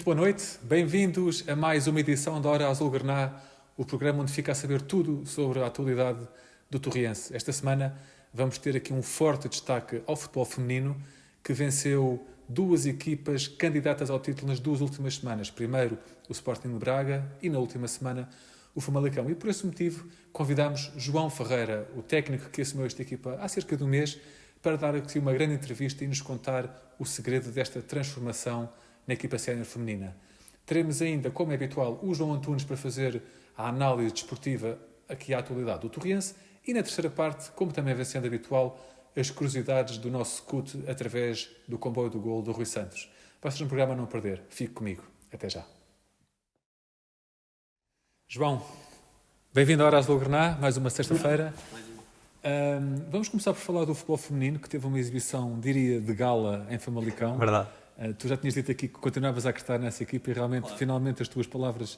Muito boa noite, bem-vindos a mais uma edição da Hora Azulgrana, o programa onde fica a saber tudo sobre a atualidade do Torriense. Esta semana vamos ter aqui um forte destaque ao futebol feminino, que venceu duas equipas candidatas ao título nas duas últimas semanas. Primeiro o Sporting de Braga e na última semana o Famalicão. E por esse motivo convidamos João Ferreira, o técnico que assumiu esta equipa há cerca de um mês, para dar aqui uma grande entrevista e nos contar o segredo desta transformação na equipa sénior feminina. Teremos ainda, como é habitual, o João Antunes para fazer a análise desportiva aqui à atualidade do Torriense e na terceira parte, como também vem sendo habitual, as curiosidades do nosso scout através do comboio do golo do Rui Santos. Vai ser um programa a não perder. Fique comigo. Até já. João, bem-vindo à Hora Azulgrana, mais uma sexta-feira. Vamos começar por falar do futebol feminino, que teve uma exibição, diria, de gala em Famalicão. Verdade. Tu já tinhas dito aqui que continuavas a acreditar nessa equipa e realmente, finalmente, as tuas palavras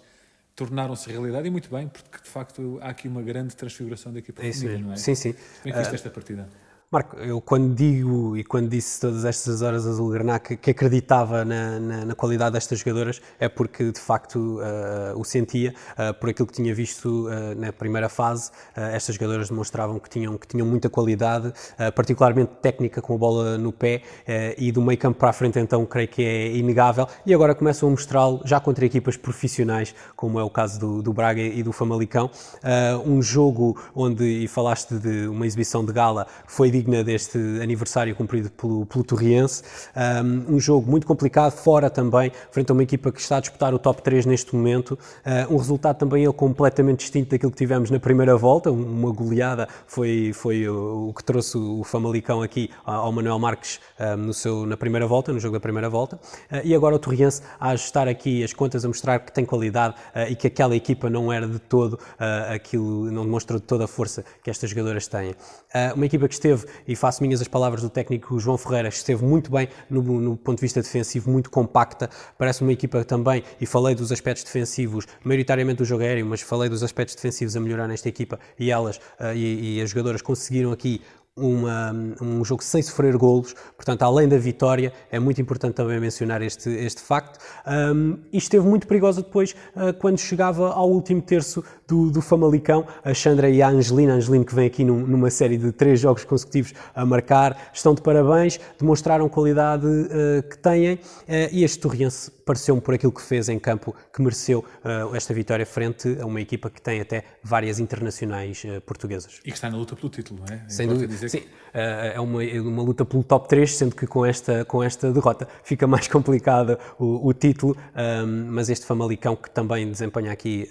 tornaram-se realidade, e muito bem, porque de facto há aqui uma grande transfiguração da equipa feminina, não é? Sim, sim. Como é que viste esta partida? Marco, eu quando digo e quando disse todas estas horas azulgrana que acreditava na qualidade destas jogadoras, é porque de facto o sentia, por aquilo que tinha visto na primeira fase. Estas jogadoras demonstravam que tinham muita qualidade, particularmente técnica com a bola no pé, e do meio campo para a frente então creio que é inegável, e agora começam a mostrá-lo já contra equipas profissionais, como é o caso do Braga e do Famalicão. Um jogo onde, e falaste de uma exibição de gala, foi digna deste aniversário cumprido pelo Torriense. Um jogo muito complicado, fora também, frente a uma equipa que está a disputar o top 3 neste momento. Um resultado também completamente distinto daquilo que tivemos na primeira volta. Uma goleada foi o que trouxe o Famalicão aqui ao Manuel Marques na primeira volta, no jogo da primeira volta. E agora o Torriense a ajustar aqui as contas, a mostrar que tem qualidade e que aquela equipa não era de todo aquilo, não demonstrou de toda a força que estas jogadoras têm. Uma equipa que esteve, e faço minhas as palavras do técnico João Ferreira, esteve muito bem no ponto de vista defensivo, muito compacta, parece uma equipa também, e falei dos aspectos defensivos, maioritariamente do jogo aéreo, mas falei dos aspectos defensivos a melhorar nesta equipa, e elas e as jogadoras conseguiram aqui um jogo sem sofrer golos. Portanto, além da vitória, é muito importante também mencionar este facto. E esteve muito perigosa depois, quando chegava ao último terço do Famalicão. A Xandra e a Angelina que vem aqui numa série de 3 jogos consecutivos a marcar, estão de parabéns, demonstraram qualidade que têm, e este Torriense pareceu-me, por aquilo que fez em campo, que mereceu esta vitória frente a uma equipa que tem até várias internacionais portuguesas. E que está na luta pelo título, não é? Sem dúvida. Sim, é uma luta pelo top 3, sendo que com esta derrota fica mais complicado o título, mas este Famalicão, que também desempenha aqui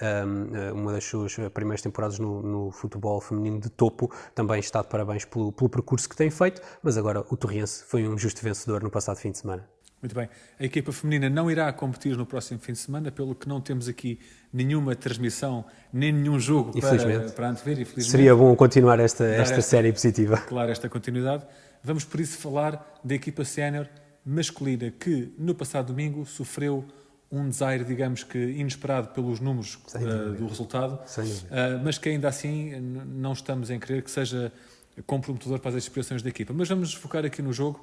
uma das suas primeiras temporadas no futebol feminino de topo, também está de parabéns pelo percurso que tem feito, mas agora o Torriense foi um justo vencedor no passado fim de semana. Muito bem. A equipa feminina não irá competir no próximo fim de semana, pelo que não temos aqui nenhuma transmissão, nem nenhum jogo para antever, infelizmente. Seria bom continuar esta série positiva. Claro, esta continuidade. Vamos, por isso, falar da equipa sénior masculina, que no passado domingo sofreu um desaire, digamos que inesperado pelos números do resultado, mas que ainda assim não estamos em crer que seja comprometedor para as aspirações da equipa. Mas vamos focar aqui no jogo.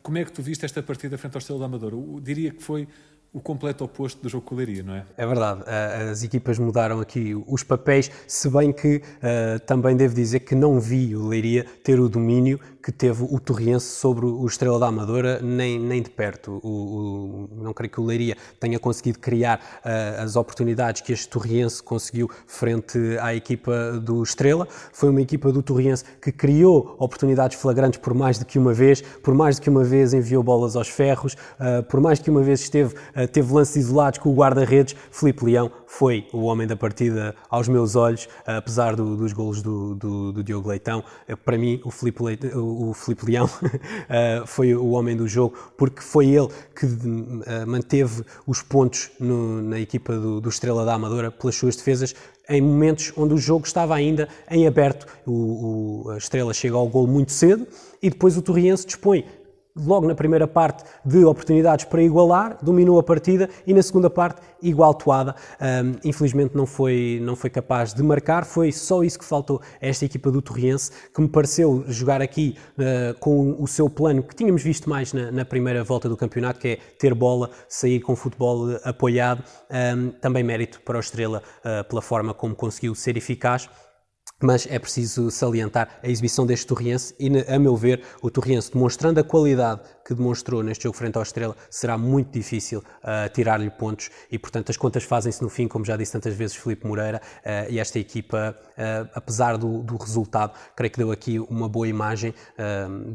Como é que tu viste esta partida frente ao Estrela da Amadora? Eu diria que foi o completo oposto do jogo com o Leiria, não é? É verdade, as equipas mudaram aqui os papéis, se bem que também devo dizer que não vi o Leiria ter o domínio que teve o Torriense sobre o Estrela da Amadora, nem de perto. Não creio que o Leiria tenha conseguido criar as oportunidades que este Torriense conseguiu frente à equipa do Estrela. Foi uma equipa do Torriense que criou oportunidades flagrantes por mais do que uma vez enviou bolas aos ferros, por mais que uma vez teve lances isolados com o guarda-redes. Filipe Leão foi o homem da partida aos meus olhos, apesar dos golos do Diogo Leitão. Para mim, o Filipe Leão foi o homem do jogo, porque foi ele que manteve os pontos na equipa do Estrela da Amadora pelas suas defesas, em momentos onde o jogo estava ainda em aberto. A Estrela chega ao golo muito cedo e depois o Torriense dispõe logo na primeira parte de oportunidades para igualar, dominou a partida e na segunda parte igual toada. Infelizmente não foi capaz de marcar, foi só isso que faltou a esta equipa do Torriense, que me pareceu jogar aqui com o seu plano que tínhamos visto mais na primeira volta do campeonato, que é ter bola, sair com futebol apoiado. Também mérito para o Estrela pela forma como conseguiu ser eficaz. Mas é preciso salientar a exibição deste Torriense e, a meu ver, o Torriense, demonstrando a qualidade que demonstrou neste jogo frente ao Estrela, será muito difícil tirar-lhe pontos e, portanto, as contas fazem-se no fim, como já disse tantas vezes Filipe Moreira, e esta equipa, apesar do resultado, creio que deu aqui uma boa imagem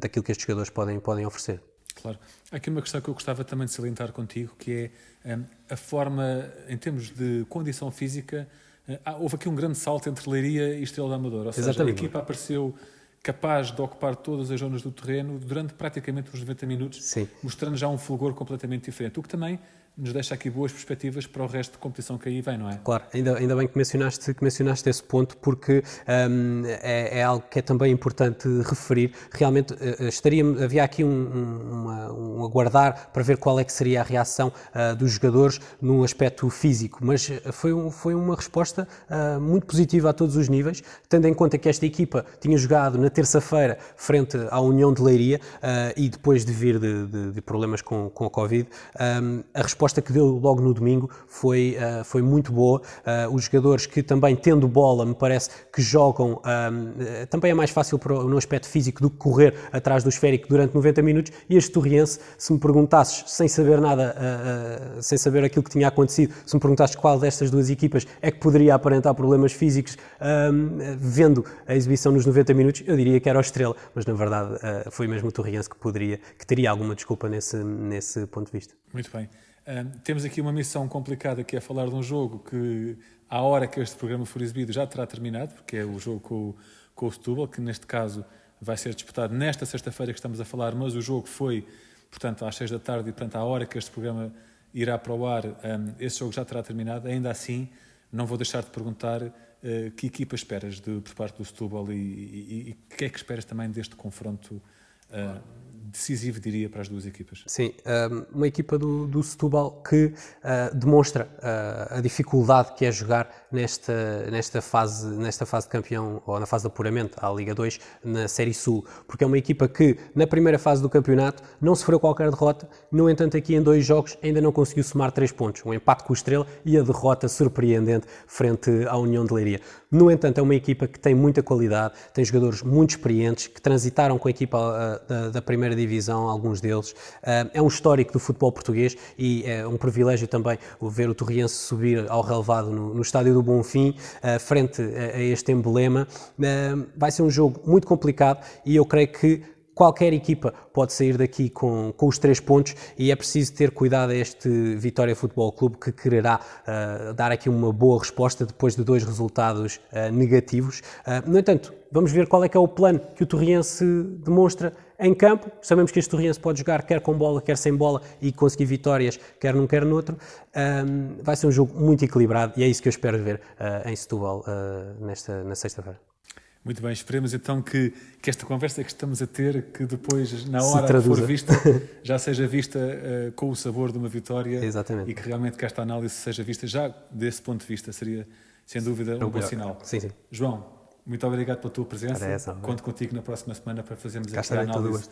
daquilo que estes jogadores podem oferecer. Claro. Há aqui uma questão que eu gostava também de salientar contigo, que é a forma, em termos de condição física. Houve aqui um grande salto entre Leiria e Estrela da Amadora, ou seja, Exatamente. a equipa apareceu capaz de ocupar todas as zonas do terreno durante praticamente os 90 minutos, Sim. mostrando já um fulgor completamente diferente, o que também nos deixa aqui boas perspectivas para o resto de competição que aí vem, não é? Claro, ainda bem que mencionaste esse ponto, porque é algo que é também importante referir. Realmente havia aqui um aguardar para ver qual é que seria a reação dos jogadores num aspecto físico, mas foi uma resposta muito positiva a todos os níveis, tendo em conta que esta equipa tinha jogado na terça-feira frente à União de Leiria e depois de vir de problemas com a Covid, a resposta que deu logo no domingo foi muito boa. Os jogadores que também, tendo bola, me parece que jogam, também é mais fácil no aspecto físico do que correr atrás do esférico durante 90 minutos, e este Torriense, se me perguntasses, sem saber nada, sem saber aquilo que tinha acontecido, se me perguntasses qual destas duas equipas é que poderia aparentar problemas físicos, vendo a exibição nos 90 minutos, eu diria que era o Estrela, mas na verdade foi mesmo o Torriense que teria alguma desculpa nesse ponto de vista. Muito bem. Temos aqui uma missão complicada, que é falar de um jogo que, à hora que este programa for exibido, já terá terminado, porque é o jogo com o Setúbal, que neste caso vai ser disputado nesta sexta-feira que estamos a falar, mas o jogo foi, portanto, às 6 da tarde e, portanto, à hora que este programa irá para o ar, esse jogo já terá terminado. Ainda assim, não vou deixar de perguntar que equipa esperas por parte do Setúbal e o que é que esperas também deste confronto decisivo, diria, para as duas equipas. Sim, uma equipa do Setúbal que demonstra a dificuldade que é jogar nesta fase de campeão, ou na fase de apuramento à Liga 2, na Série Sul, porque é uma equipa que na primeira fase do campeonato não sofreu qualquer derrota, no entanto aqui em 2 jogos ainda não conseguiu somar 3 pontos, um empate com o Estrela e a derrota surpreendente frente à União de Leiria. No entanto, é uma equipa que tem muita qualidade, tem jogadores muito experientes, que transitaram com a equipa da primeira divisão, alguns deles. É um histórico do futebol português e é um privilégio também ver o Torriense subir ao relevado no Estádio do Bonfim, frente a este emblema. Vai ser um jogo muito complicado e eu creio que qualquer equipa pode sair daqui com os 3 pontos e é preciso ter cuidado a este Vitória Futebol Clube, que quererá dar aqui uma boa resposta depois de 2 resultados negativos. No entanto, vamos ver qual é que é o plano que o Torriense demonstra em campo. Sabemos que este Torriense pode jogar quer com bola, quer sem bola e conseguir vitórias, quer num, quer noutro. Vai ser um jogo muito equilibrado e é isso que eu espero ver em Setúbal na sexta-feira. Muito bem, esperemos então que esta conversa que estamos a ter, que depois, na hora que for vista, já seja vista com o sabor de uma vitória. Exatamente. E que realmente que esta análise seja vista já desse ponto de vista. Seria, sem dúvida, um bom sinal. Sim. João, muito obrigado pela tua presença. Conto contigo na próxima semana para fazermos aqui a análise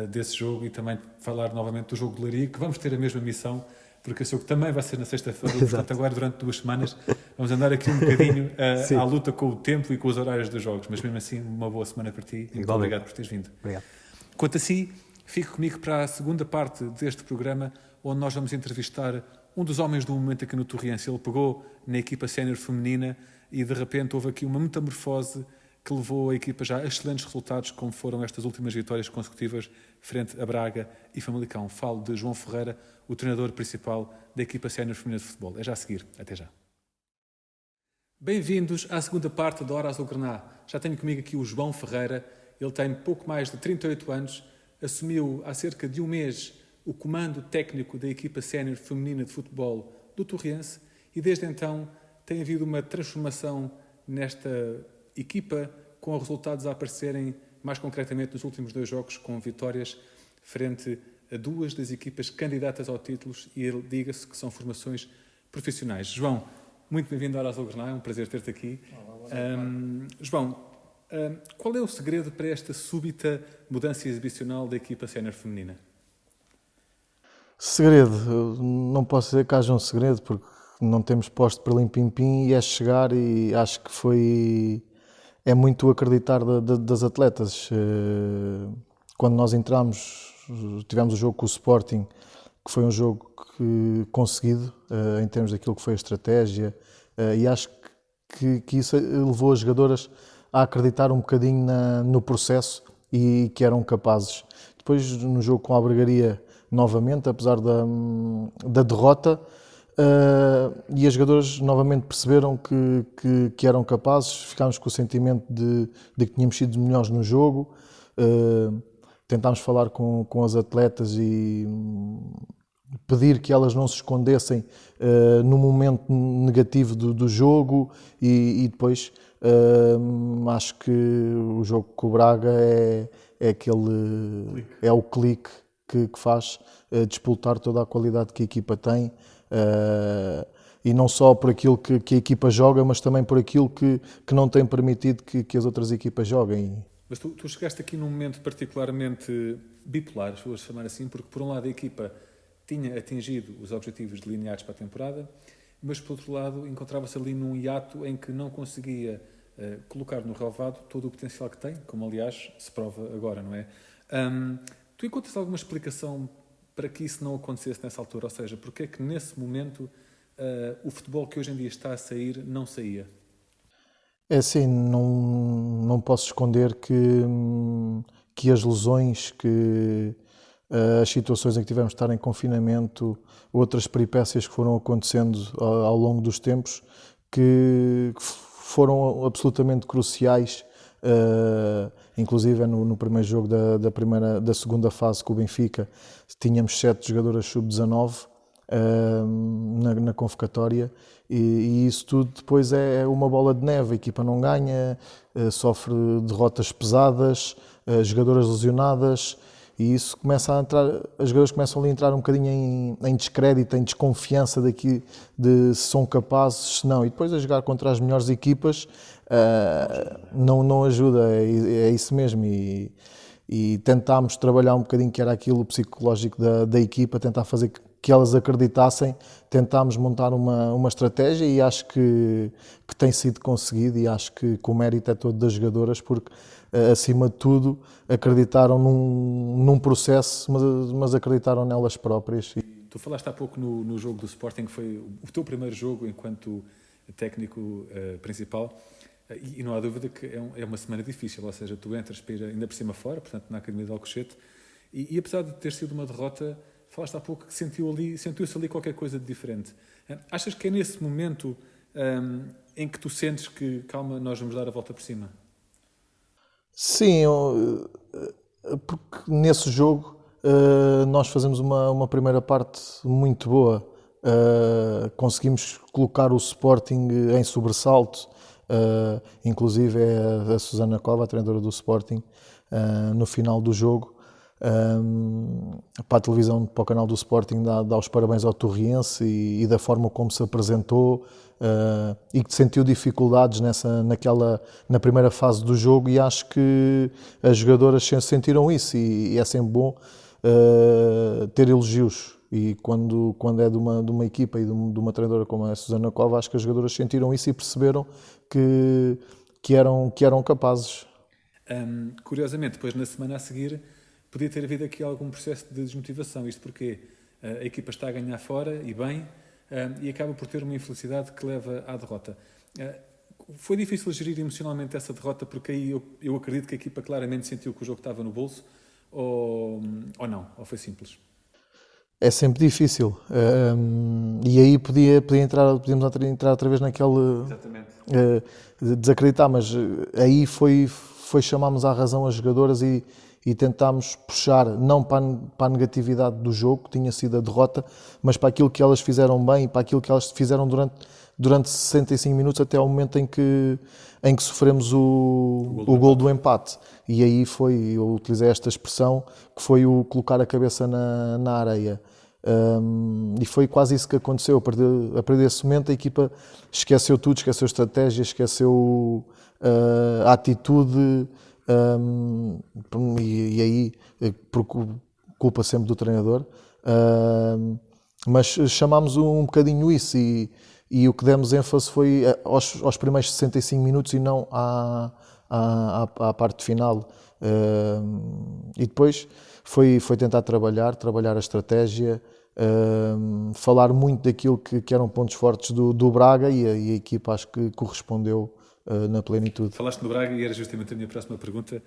desse jogo e também falar novamente do jogo de Leiria, que vamos ter a mesma missão, porque esse jogo também vai ser na sexta-feira, portanto agora durante 2 semanas vamos andar aqui um bocadinho à luta com o tempo e com os horários dos jogos, mas mesmo assim uma boa semana para ti e muito obrigado por teres vindo. Obrigado. Quanto a si, fique comigo para a segunda parte deste programa, onde nós vamos entrevistar um dos homens do momento aqui no Torriense. Ele pegou na equipa sénior feminina e de repente houve aqui uma metamorfose que levou a equipa já a excelentes resultados, como foram estas últimas vitórias consecutivas frente a Braga e Famalicão. Falo de João Ferreira, o treinador principal da equipa sénior feminina de futebol. É já a seguir. Até já. Bem-vindos à segunda parte da Hora Azul Grená. Já tenho comigo aqui o João Ferreira. Ele tem pouco mais de 38 anos, assumiu há cerca de um mês o comando técnico da equipa sénior feminina de futebol do Torriense e desde então tem havido uma transformação nesta equipa, com resultados a aparecerem mais concretamente nos últimos 2 jogos, com vitórias frente a duas das equipas candidatas ao títulos e diga-se que são formações profissionais. João, muito bem-vindo ao Azul Granada, é um prazer ter-te aqui. João, qual é o segredo para esta súbita mudança exibicional da equipa sénior feminina? Segredo, não posso dizer que haja um segredo, porque não temos posto para lim-pim-pim e é chegar, e acho que é muito acreditar das atletas. Quando nós entramos, tivemos o jogo com o Sporting, que foi um jogo conseguido em termos daquilo que foi a estratégia, e acho que isso levou as jogadoras a acreditar um bocadinho no processo e que eram capazes. Depois, no jogo com a Albergaria, novamente, apesar da derrota, e as jogadoras novamente perceberam que eram capazes. Ficámos com o sentimento de que tínhamos sido melhores no jogo. Tentámos falar com as atletas e pedir que elas não se escondessem no momento negativo do jogo, e depois acho que o jogo com o Braga é o clique que faz despoltar toda a qualidade que a equipa tem, e não só por aquilo que a equipa joga, mas também por aquilo que não tem permitido que as outras equipas joguem. Mas tu chegaste aqui num momento particularmente bipolar, vou chamar assim, porque por um lado a equipa tinha atingido os objetivos delineados para a temporada, mas por outro lado encontrava-se ali num hiato em que não conseguia colocar no relevado todo o potencial que tem, como aliás se prova agora, não é? Tu encontras alguma explicação para que isso não acontecesse nessa altura? Ou seja, porque é que nesse momento o futebol que hoje em dia está a sair não saía? É assim, não posso esconder que as lesões, que as situações em que tivemos de estar em confinamento, outras peripécias que foram acontecendo ao longo dos tempos, que foram absolutamente cruciais. Inclusive no primeiro jogo da segunda fase com o Benfica, tínhamos 7 jogadoras sub-19 na convocatória, e isso tudo depois é uma bola de neve. A equipa não ganha, sofre derrotas pesadas, jogadoras lesionadas, e isso começa a entrar, as jogadoras começam ali a entrar um bocadinho em descrédito, em desconfiança de se são capazes, se não, e depois a jogar contra as melhores equipas não ajuda, é isso mesmo. E tentámos trabalhar um bocadinho, que era aquilo psicológico da equipa, tentar fazer que elas acreditassem. Tentámos montar uma estratégia, e acho que tem sido conseguido, e acho que o mérito é todo das jogadoras, porque acima de tudo acreditaram num processo, mas acreditaram nelas próprias. Tu falaste há pouco no jogo do Sporting, que foi o teu primeiro jogo enquanto técnico principal. E não há dúvida que é uma semana difícil, ou seja, tu entras ainda por cima fora, portanto na Academia de Alcochete, e apesar de ter sido uma derrota, falaste há pouco que sentiu-se ali qualquer coisa de diferente. Achas que é nesse momento em que tu sentes que, calma, nós vamos dar a volta por cima? Sim, porque nesse jogo nós fazemos uma primeira parte muito boa, conseguimos colocar o Sporting em sobressalto. Inclusive é a Susana Cova, a treinadora do Sporting, no final do jogo, para a televisão, para o canal do Sporting, dá os parabéns ao Torriense e da forma como se apresentou, e que sentiu dificuldades na primeira fase do jogo, e acho que as jogadoras sentiram isso, e é sempre bom ter elogios. E quando é de uma equipa e de uma treinadora como a Susana Cova, acho que as jogadoras sentiram isso e perceberam que eram capazes. Curiosamente, depois na semana a seguir, podia ter havido aqui algum processo de desmotivação. Isto porque a equipa está a ganhar fora, e bem, e acaba por ter uma infelicidade que leva à derrota. Foi difícil gerir emocionalmente essa derrota, porque aí eu acredito que a equipa claramente sentiu que o jogo estava no bolso, ou não? Ou foi simples? É sempre difícil, e aí podíamos entrar outra vez naquele desacreditar, mas aí foi chamarmos à razão as jogadoras e e tentámos puxar não para a negatividade do jogo, que tinha sido a derrota, mas para aquilo que elas fizeram bem, para aquilo que elas fizeram durante 65 minutos, até ao momento em que sofremos o gol do empate. E aí eu utilizei esta expressão, que foi o colocar a cabeça na areia. E foi quase isso que aconteceu. A partir desse momento a equipa esqueceu tudo, esqueceu a estratégia, esqueceu a atitude, e aí por culpa sempre do treinador, mas chamámos um bocadinho isso, e o que demos ênfase foi aos primeiros 65 minutos e não à parte final. E depois foi tentar trabalhar a estratégia, falar muito daquilo que eram pontos fortes do Braga, e a equipa acho que correspondeu na plenitude. Falaste no Braga e era justamente a minha próxima pergunta.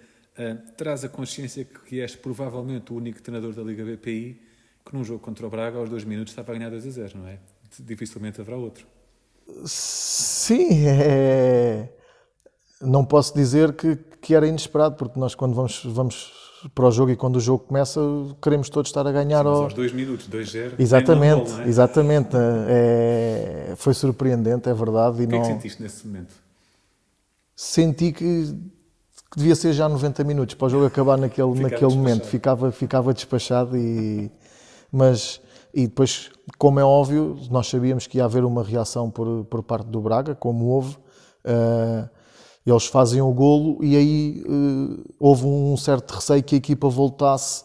Traz a consciência que és provavelmente o único treinador da Liga BPI que num jogo contra o Braga aos 2 minutos estava a ganhar 2-0, não é? Dificilmente haverá outro. Sim, não posso dizer que era inesperado, porque nós quando vamos para o jogo e quando o jogo começa queremos todos estar a ganhar. Mas aos 2 minutos, 2-0. Exatamente, não é? exatamente. Foi surpreendente, é verdade. O que é que sentiste nesse momento? Senti que devia ser já 90 minutos para o jogo acabar naquele momento. Ficava despachado, e depois, como é óbvio, nós sabíamos que ia haver uma reação por parte do Braga, como houve. Eles fazem o golo e aí houve um certo receio que a equipa voltasse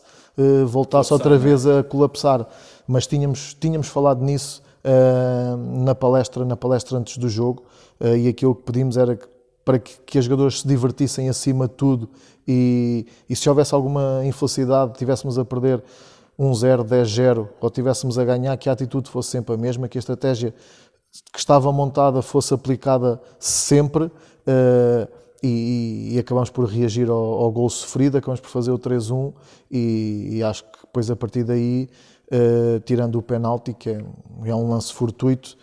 outra vez a colapsar. Mas tínhamos falado nisso na palestra antes do jogo, e aquilo que pedimos era para que as jogadoras se divertissem acima de tudo, e se houvesse alguma infelicidade, tivéssemos a perder 1-0, 10-0, ou tivéssemos a ganhar, que a atitude fosse sempre a mesma, que a estratégia que estava montada fosse aplicada sempre, e acabamos por reagir ao gol sofrido, acabamos por fazer o 3-1, e acho que depois a partir daí, tirando o penalti, que é um lance fortuito,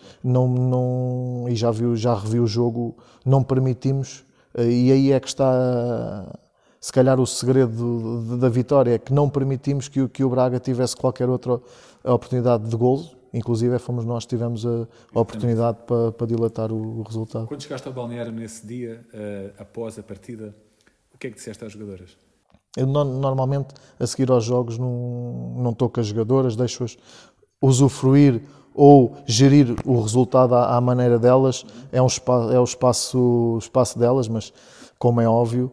e já revi o jogo, não permitimos, e aí é que está se calhar o segredo da vitória, é que não permitimos que o Braga tivesse qualquer outra oportunidade de golo. Inclusive fomos nós que tivemos a oportunidade para dilatar o resultado. Quando chegaste ao balneário nesse dia, após a partida, o que é que disseste às jogadoras? Eu normalmente, a seguir aos jogos, não estou com as jogadoras, deixo-as usufruir ou gerir o resultado à maneira delas. É o espaço delas, mas como é óbvio,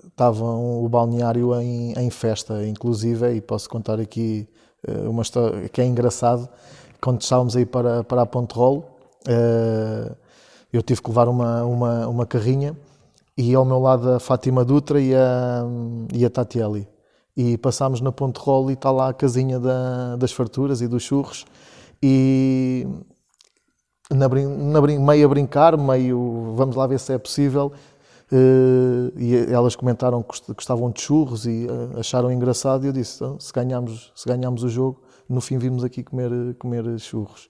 estava o balneário em festa, inclusive, e posso contar aqui uma história que é engraçado. Quando estávamos aí para a Ponterol, eu tive que levar uma carrinha, e ao meu lado a Fátima Dutra e a Tatieli. E passámos na Ponterol e está lá a casinha das farturas e dos churros, e meio a brincar, meio vamos lá ver se é possível, e elas comentaram que gostavam de churros e acharam engraçado, e eu disse, então, se ganharmos o jogo, no fim vimos aqui comer churros.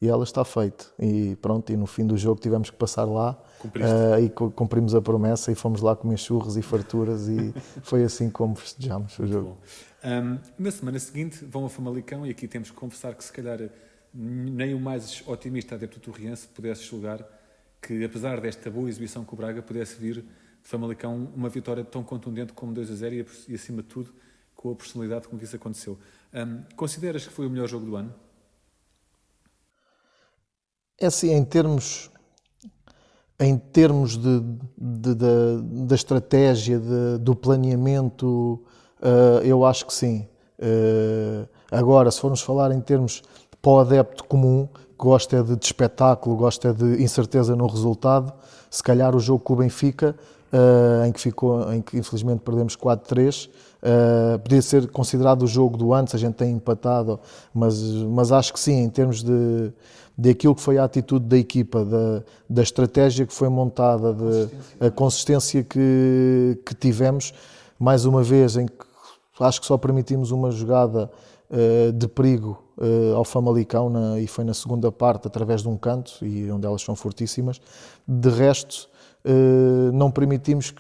E ela está feito. E pronto, e no fim do jogo tivemos que passar lá, e cumprimos a promessa e fomos lá comer churros e farturas, e foi assim como festejámos o jogo. Na semana seguinte vão a Famalicão, e aqui temos que confessar que se calhar nem o mais otimista adepto torriense pudesse julgar que, apesar desta boa exibição com o Braga, pudesse vir de Famalicão uma vitória tão contundente como 2-0 e, acima de tudo, com a personalidade com que isso aconteceu. Consideras que foi o melhor jogo do ano? É assim, em termos da estratégia, do planeamento, eu acho que sim. Agora, se formos falar em termos para o adepto comum, que gosta de espetáculo, gosta de incerteza no resultado, se calhar o jogo com o Benfica, em que infelizmente perdemos 4-3, podia ser considerado o jogo do ano, se a gente tem empatado, mas acho que sim, em termos de aquilo que foi a atitude da equipa, da estratégia que foi montada, a consistência que tivemos, mais uma vez, em que acho que só permitimos uma jogada de perigo ao Famalicão, e foi na segunda parte, através de um canto, e onde elas são fortíssimas. De resto, não permitimos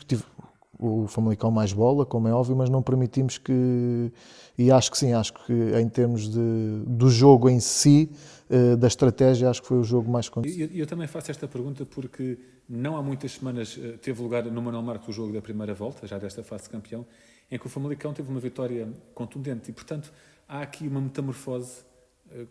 o Famalicão mais bola, como é óbvio, mas não permitimos que... E acho que sim, acho que em termos do jogo em si, da estratégia, acho que foi o jogo mais... Eu também faço esta pergunta porque não há muitas semanas teve lugar no Manuel Marques o jogo da primeira volta, já desta fase de campeão, em que o Famalicão teve uma vitória contundente e, portanto, há aqui uma metamorfose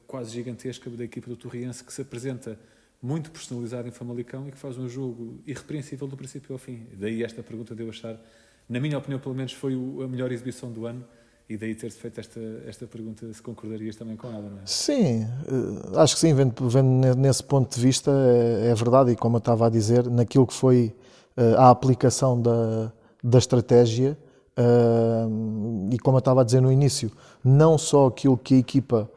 quase gigantesca da equipa do Torriense que se apresenta muito personalizada em Famalicão e que faz um jogo irrepreensível do princípio ao fim. Daí esta pergunta de eu achar, na minha opinião pelo menos, foi a melhor exibição do ano e daí ter-se feito esta pergunta se concordarias também com ela, não é? Sim, acho que sim, vendo nesse ponto de vista é verdade e como eu estava a dizer, naquilo que foi a aplicação da estratégia e como eu estava a dizer no início, não só aquilo que a equipa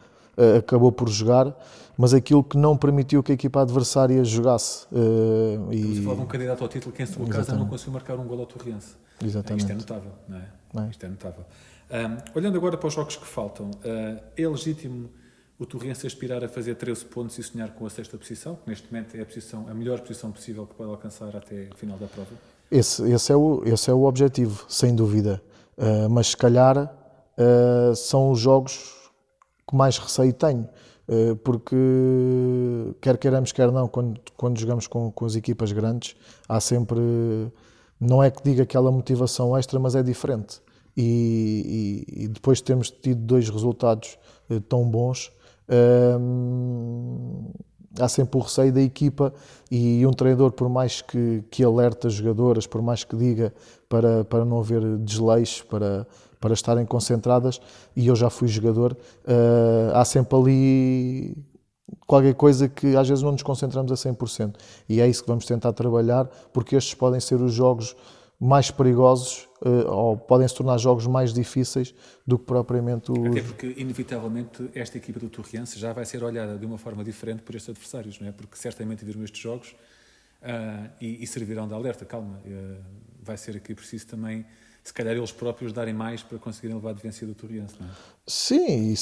acabou por jogar, mas aquilo que não permitiu que a equipa adversária jogasse. Estamos a falar de um candidato ao título que em sua casa não conseguiu marcar um gol ao Torriense. Exatamente. Isto é notável, não é? Isto é notável. Olhando agora para os jogos que faltam, é legítimo o Torriense aspirar a fazer 13 pontos e sonhar com a sexta posição, que neste momento é a melhor posição possível que pode alcançar até o final da prova? Esse é o objetivo, sem dúvida. Mas se calhar são os jogos que mais receio tenho. Porque quer queiramos, quer não, quando jogamos com as equipas grandes, há sempre, não é que diga aquela motivação extra, mas é diferente. E depois de termos tido 2 resultados tão bons, há sempre o receio da equipa e um treinador, por mais que alerte as jogadoras, por mais que diga para não haver desleixos, para estarem concentradas, e eu já fui jogador, há sempre ali qualquer coisa que às vezes não nos concentramos a 100%. E é isso que vamos tentar trabalhar, porque estes podem ser os jogos mais perigosos ou podem se tornar jogos mais difíceis do que propriamente os... Até porque, inevitavelmente, esta equipa do Torriense já vai ser olhada de uma forma diferente por estes adversários, não é? Porque certamente viram estes jogos e servirão de alerta. Calma, vai ser aqui preciso também, se calhar, eles próprios darem mais para conseguirem levar de vencida o Torriense, não é? Sim,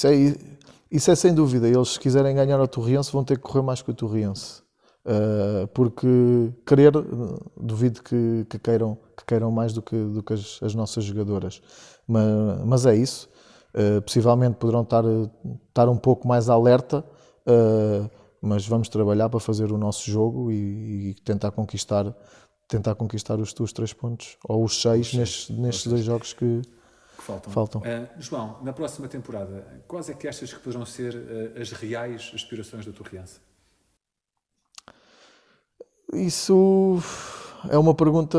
isso é sem dúvida. Eles, se quiserem ganhar ao Torriense, vão ter que correr mais que o Torriense. Porque querer, duvido que queiram mais do que as nossas jogadoras. Mas é isso. Possivelmente poderão estar um pouco mais alerta, mas vamos trabalhar para fazer o nosso jogo e tentar conquistar os 3 pontos, ou os 6 nestes 2 jogos que faltam. João, na próxima temporada, quais é que achas que poderão ser as reais aspirações do Torriense? Isso é uma pergunta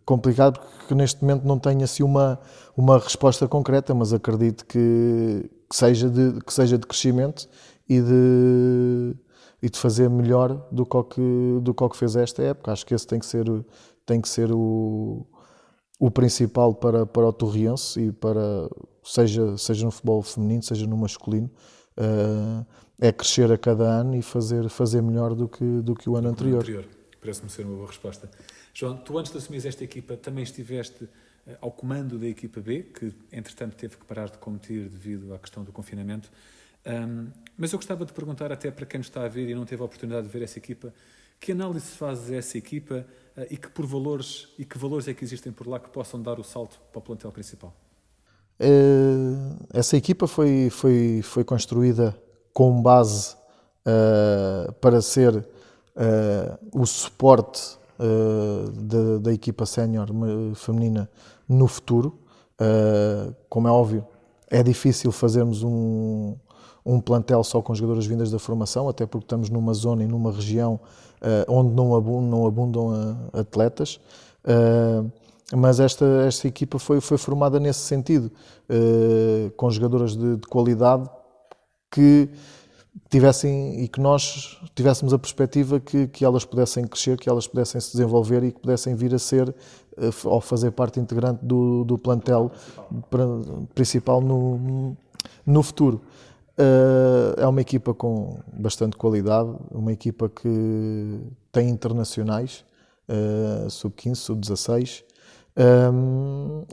complicada, porque neste momento não tenho assim uma resposta concreta, mas acredito que seja de crescimento e de fazer melhor do que fez esta época. Acho que esse tem que ser o principal para o Torriense e seja no futebol feminino, seja no masculino. É crescer a cada ano e fazer melhor do que o ano anterior. Parece-me ser uma boa resposta. João, tu antes de assumires esta equipa também estiveste ao comando da equipa B, que entretanto teve que parar de competir devido à questão do confinamento. Mas eu gostava de perguntar, até para quem nos está a ver e não teve a oportunidade de ver essa equipa, que análise fazes a essa equipa e que valores é que existem por lá que possam dar o salto para o plantel principal? Essa equipa foi construída com base para ser o suporte da equipa sénior feminina no futuro. Como é óbvio, é difícil fazermos um plantel só com jogadoras vindas da formação, até porque estamos numa zona e numa região onde não abundam atletas. Mas esta equipa foi formada nesse sentido, com jogadoras de qualidade que tivessem e que nós tivéssemos a perspectiva que elas pudessem crescer, que elas pudessem se desenvolver e que pudessem vir a ser ou fazer parte integrante do plantel principal no futuro. É uma equipa com bastante qualidade, uma equipa que tem internacionais, sub-15, sub-16,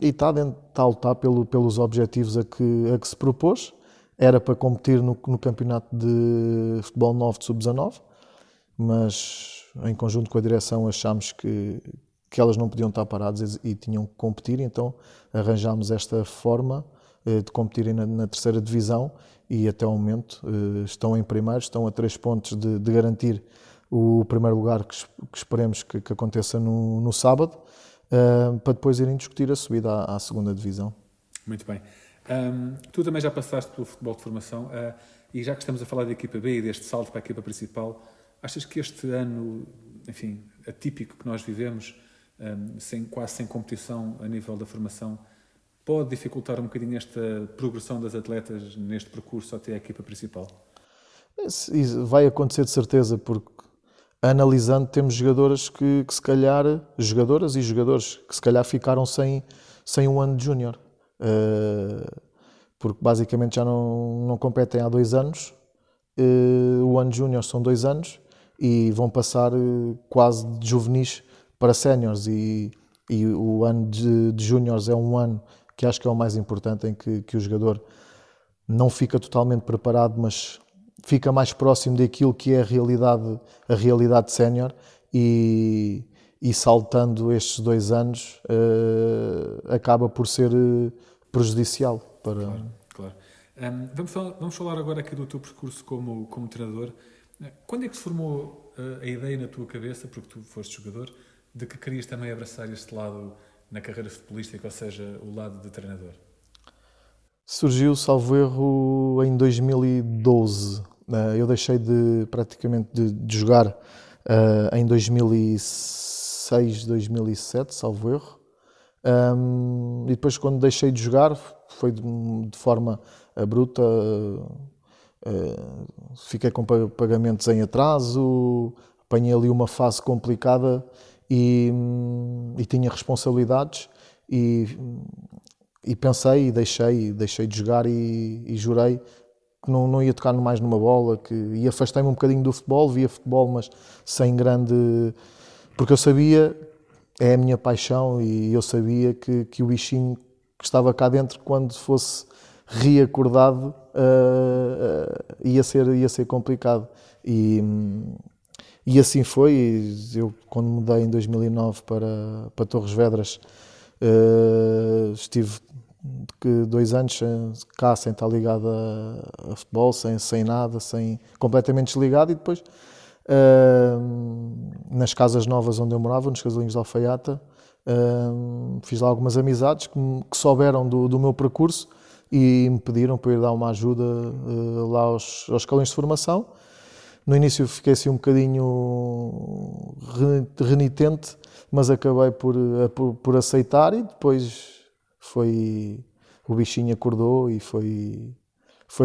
e está a lutar pelos objetivos a que se propôs. Era para competir no campeonato de futebol 9 de sub-19, mas em conjunto com a direção achámos que elas não podiam estar paradas e tinham que competir, então arranjámos esta forma de competirem na terceira divisão e até ao momento estão em primeiro, estão a 3 pontos de garantir o primeiro lugar que esperemos que aconteça no sábado, para depois irem discutir a subida à segunda divisão. Muito bem. Tu também já passaste pelo futebol de formação e já que estamos a falar da equipa B e deste salto para a equipa principal, achas que este ano, enfim, atípico que nós vivemos, quase sem competição a nível da formação, pode dificultar um bocadinho esta progressão das atletas neste percurso até à equipa principal? Isso vai acontecer de certeza, porque analisando temos jogadoras que se calhar, jogadoras e jogadores que se calhar ficaram sem um ano de júnior, porque basicamente já não competem há 2 anos, o ano de júnior são 2 anos e vão passar quase de juvenis para séniores e o ano de júniores é um ano que acho que é o mais importante, em que o jogador não fica totalmente preparado, mas fica mais próximo daquilo que é a realidade sénior e saltando estes 2 anos acaba por ser prejudicial para... Claro. Vamos falar agora aqui do teu percurso como treinador. Quando é que se formou a ideia na tua cabeça, porque tu foste jogador, de que querias também abraçar este lado na carreira futebolística, ou seja, o lado de treinador? Surgiu, salvo erro, em 2012. Eu deixei praticamente de jogar em 2006, 2007, salvo erro. E depois, quando deixei de jogar, foi de forma bruta. Fiquei com pagamentos em atraso, apanhei ali uma fase complicada e tinha responsabilidades e pensei e deixei de jogar e jurei que não ia tocar mais numa bola, e afastei-me um bocadinho do futebol, via futebol, mas sem grande... Porque eu sabia, é a minha paixão, e eu sabia que o bichinho que estava cá dentro, quando fosse reacordado, ia ser complicado. E assim foi. Eu, quando mudei em 2009 para Torres Vedras, estive 2 anos cá sem estar ligado a futebol, sem nada, completamente desligado, e depois nas casas novas onde eu morava, nos Casalinhos de Alfaiata, fiz lá algumas amizades que souberam do meu percurso e me pediram para ir dar uma ajuda lá aos escalões de formação. No início fiquei assim um bocadinho renitente, mas acabei por aceitar, e depois o bichinho acordou e foi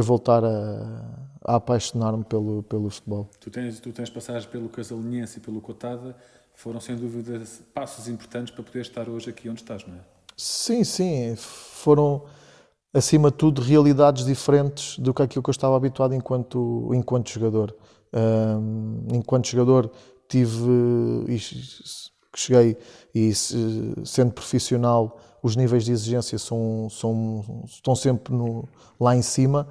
voltar a apaixonar-me pelo futebol. Tu tens passagens pelo Casalinhense e pelo Cotada, foram sem dúvida passos importantes para poder estar hoje aqui onde estás, não é? Sim, foram acima de tudo realidades diferentes do que aquilo que eu estava habituado enquanto jogador. Enquanto jogador cheguei e sendo profissional, os níveis de exigência estão sempre lá em cima,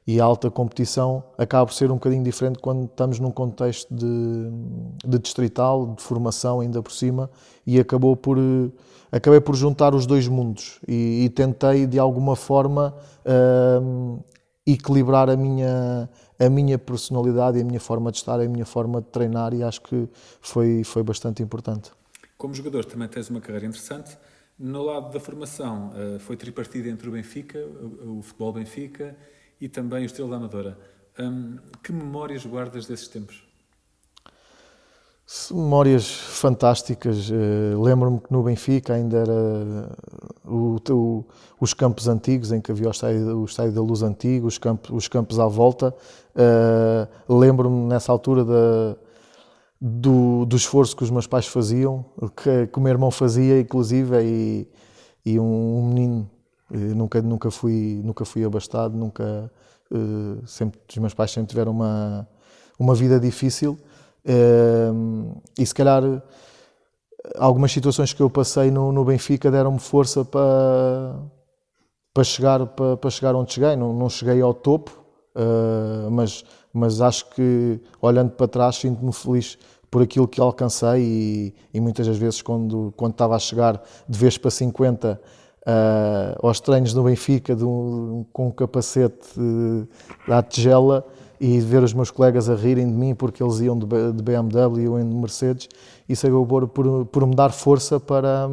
e a alta competição acaba por ser um bocadinho diferente quando estamos num contexto de distrital, de formação ainda por cima, e acabei por juntar os 2 mundos e tentei de alguma forma equilibrar a minha personalidade e a minha forma de estar, a minha forma de treinar, e acho que foi bastante importante. Como jogador também tens uma carreira interessante. No lado da formação foi tripartida entre o Benfica, o Futebol Benfica e também o Estrela da Amadora. Que memórias guardas desses tempos? Memórias fantásticas. Lembro-me que no Benfica ainda era os campos antigos, em que havia o Estádio da Luz antigo, os campos à volta. Lembro-me nessa altura do esforço que os meus pais faziam, que o meu irmão fazia, inclusive, e um menino. Nunca fui abastado, os meus pais sempre tiveram uma vida difícil, e se calhar algumas situações que eu passei no Benfica deram-me força para chegar onde cheguei. Não cheguei ao topo, mas acho que, olhando para trás, sinto-me feliz por aquilo que alcancei e muitas das vezes quando estava a chegar de vez para 50 aos treinos do Benfica com um capacete à tigela e ver os meus colegas a rirem de mim porque eles iam de BMW e eu iam de Mercedes, isso acabou por me dar força para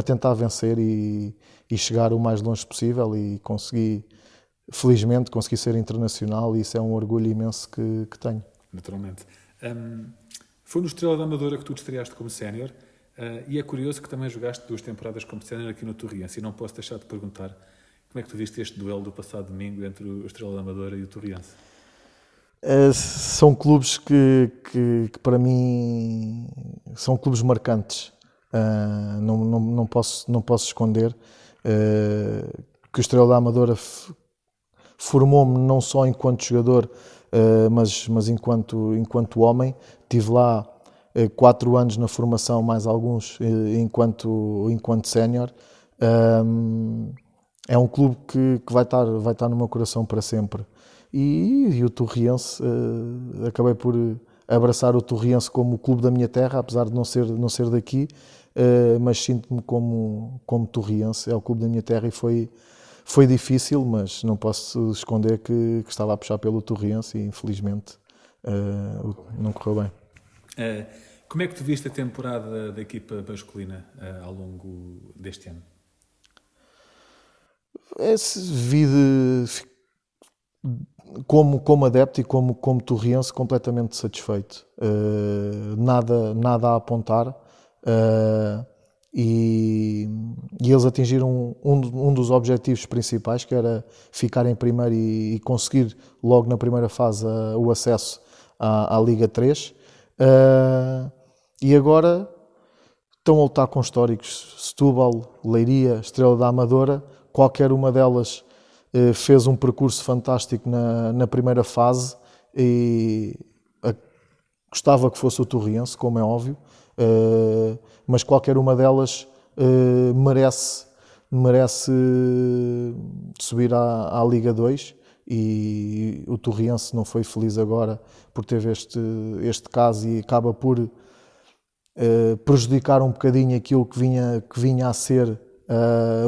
tentar vencer e chegar o mais longe possível e felizmente consegui ser internacional e isso é um orgulho imenso que tenho. Naturalmente. Foi no Estrela da Amadora que tu te estreaste como sénior e é curioso que também jogaste 2 temporadas como sénior aqui no Torriense e não posso deixar de perguntar como é que tu viste este duelo do passado domingo entre o Estrela da Amadora e o Torriense? São clubes que para mim são clubes marcantes. Não posso esconder que o Estrela da Amadora formou-me não só enquanto jogador, mas enquanto homem. Tive lá 4 anos na formação, mais alguns enquanto sénior. É um clube que vai estar no meu coração para sempre. E o Torriense, acabei por abraçar o Torriense como o clube da minha terra, apesar de não ser daqui, mas sinto-me como Torriense, é o clube da minha terra e foi difícil, mas não posso esconder que estava a puxar pelo Torriense e infelizmente não correu bem. Como é que tu viste a temporada da equipa masculina ao longo deste ano? Como adepto e como Torriense, completamente satisfeito. Nada a apontar. E eles atingiram um dos objetivos principais, que era ficar em primeiro e conseguir logo na primeira fase o acesso à Liga 3. E agora estão a lutar com históricos. Setúbal, Leiria, Estrela da Amadora, qualquer uma delas fez um percurso fantástico na primeira fase e gostava que fosse o Torriense, como é óbvio, mas qualquer uma delas merece subir à Liga 2 e o Torriense não foi feliz agora por ter este caso e acaba por prejudicar um bocadinho aquilo que vinha a ser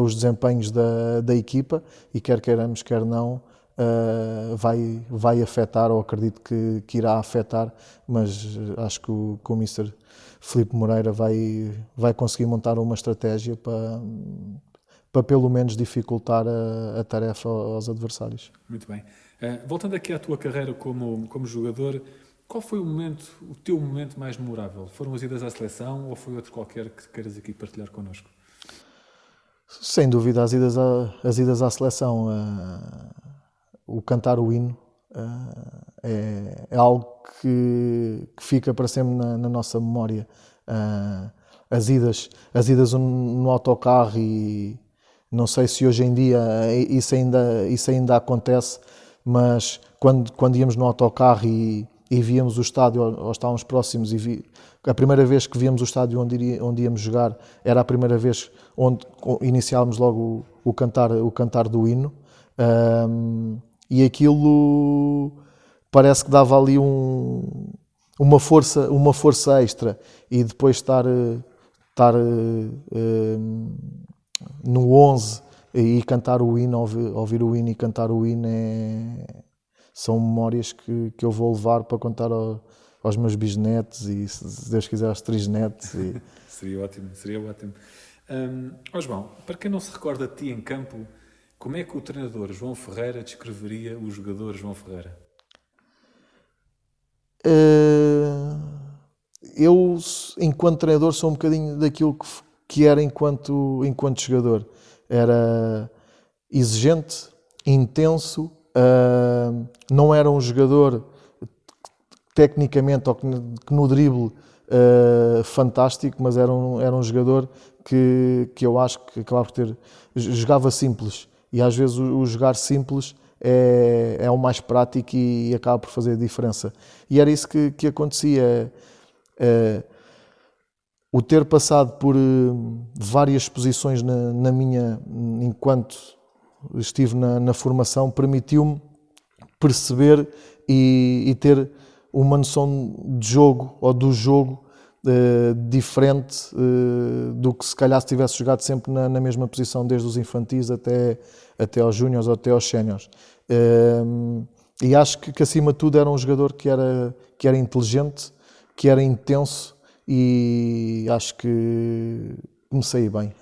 os desempenhos da equipa e quer queiramos, quer não, vai afetar, ou acredito que irá afetar, mas acho que o Mr. Filipe Moreira vai conseguir montar uma estratégia para pelo menos dificultar a tarefa aos adversários. Muito bem. Voltando aqui à tua carreira como jogador, qual foi o teu momento mais memorável? Foram as idas à seleção ou foi outro qualquer que queiras aqui partilhar connosco? Sem dúvida, as idas à seleção, o cantar o hino é algo que fica para sempre na nossa memória. As idas no autocarro, e não sei se hoje em dia isso ainda acontece, mas quando íamos no autocarro e víamos o estádio, ou estávamos próximos, a primeira vez que víamos o estádio onde íamos jogar era a primeira vez onde iniciávamos logo o cantar do hino, e aquilo parece que dava ali uma força extra, e depois estar no 11 e cantar o hino, ouvir o hino e cantar o hino, são memórias que eu vou levar para contar aos meus bisnetos e, se Deus quiser, aos trisnetos. Seria ótimo. João, para quem não se recorda de ti em campo, como é que o treinador João Ferreira descreveria o jogador João Ferreira? Eu, enquanto treinador, sou um bocadinho daquilo que era enquanto jogador. Era exigente, intenso, não era um jogador tecnicamente ou que no drible fantástico, mas era um jogador que eu acho que acabava por jogava simples, e às vezes o jogar simples é o mais prático e acaba por fazer a diferença. E era isso que acontecia. O ter passado por várias posições enquanto estive na formação, permitiu-me perceber e ter uma noção de jogo ou do jogo diferente do que se calhar se tivesse jogado sempre na mesma posição, desde os infantis até aos júniores ou até aos séniores. E acho que acima de tudo era um jogador que era inteligente, que era intenso, e acho que comecei bem.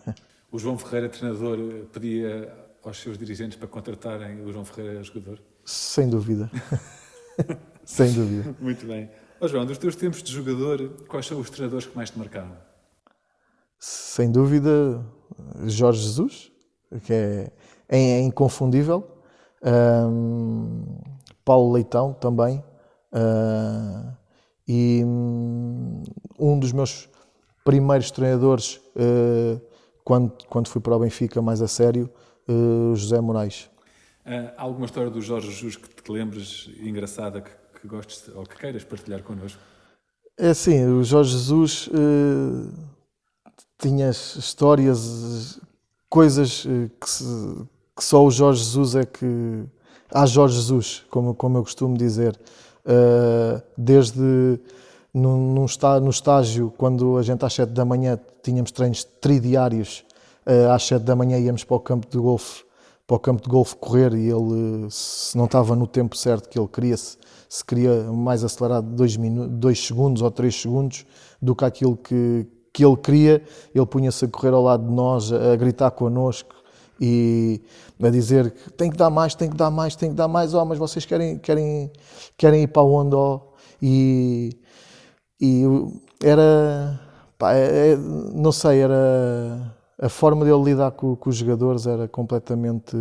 O João Ferreira, treinador, pedia aos seus dirigentes para contratarem o João Ferreira jogador? Sem dúvida. Sem dúvida. Muito bem. João, dos teus tempos de jogador, quais são os treinadores que mais te marcaram? Sem dúvida, Jorge Jesus, que é inconfundível. Paulo Leitão também. E um dos meus primeiros treinadores, quando fui para o Benfica mais a sério, José Moraes. Há alguma história do Jorge Jesus que te lembres engraçada que gostes ou que queiras partilhar connosco? É assim, o Jorge Jesus tinha histórias, coisas que só o Jorge Jesus é que... Há Jorge Jesus, como eu costumo dizer. Desde no estágio, quando a gente às 7 da manhã tínhamos treinos tridiários, às 7 da manhã íamos para o campo de golfe correr, e ele, se não estava no tempo certo que ele queria, se queria mais acelerado 2 segundos ou 3 segundos do que aquilo que ele queria, ele punha-se a correr ao lado de nós, a gritar connosco e a dizer que tem que dar mais, tem que dar mais, tem que dar mais, mas vocês querem ir para onde? E era, não sei, era... A forma dele lidar com os jogadores era completamente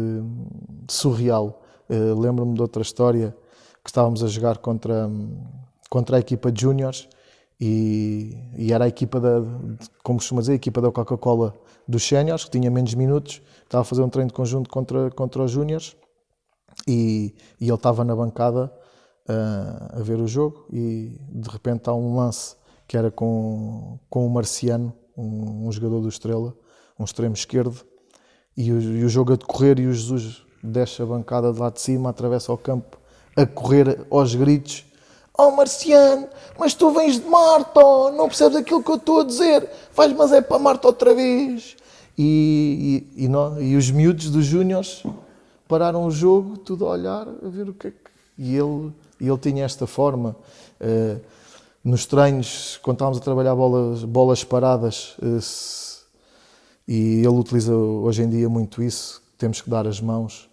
surreal. Lembro-me de outra história, que estávamos a jogar contra a equipa de júniores, e era a equipa como costuma dizer, a equipa da Coca-Cola dos séniores, que tinha menos minutos. Estava a fazer um treino de conjunto contra os júniores, e ele estava na bancada a ver o jogo, e de repente há um lance que era com o Marciano, um jogador do Estrela, um extremo esquerdo, e o jogo a decorrer, e o Jesus desce a bancada de lá de cima, atravessa o campo, a correr aos gritos: "Oh Marciano, mas tu vens de Marte, não percebes aquilo que eu estou a dizer, vais, mas é para Marte outra vez." E os miúdos dos júniores pararam o jogo, tudo a olhar, a ver o que é que... E ele tinha esta forma, nos treinos, quando estávamos a trabalhar bolas paradas, e ele utiliza hoje em dia muito isso, temos que dar as mãos,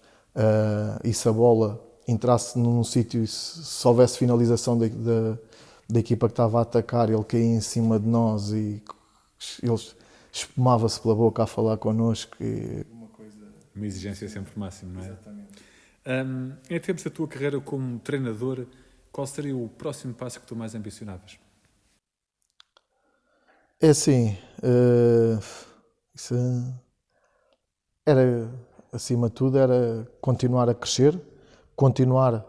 e se a bola entrasse num sítio, se houvesse finalização da equipa que estava a atacar, ele caía em cima de nós e ele espumava-se pela boca a falar connosco. Uma exigência sempre máxima, não é? Exatamente. Em termos da tua carreira como treinador, qual seria o próximo passo que tu mais ambicionavas? É assim, isso era, acima de tudo, era continuar a crescer, continuar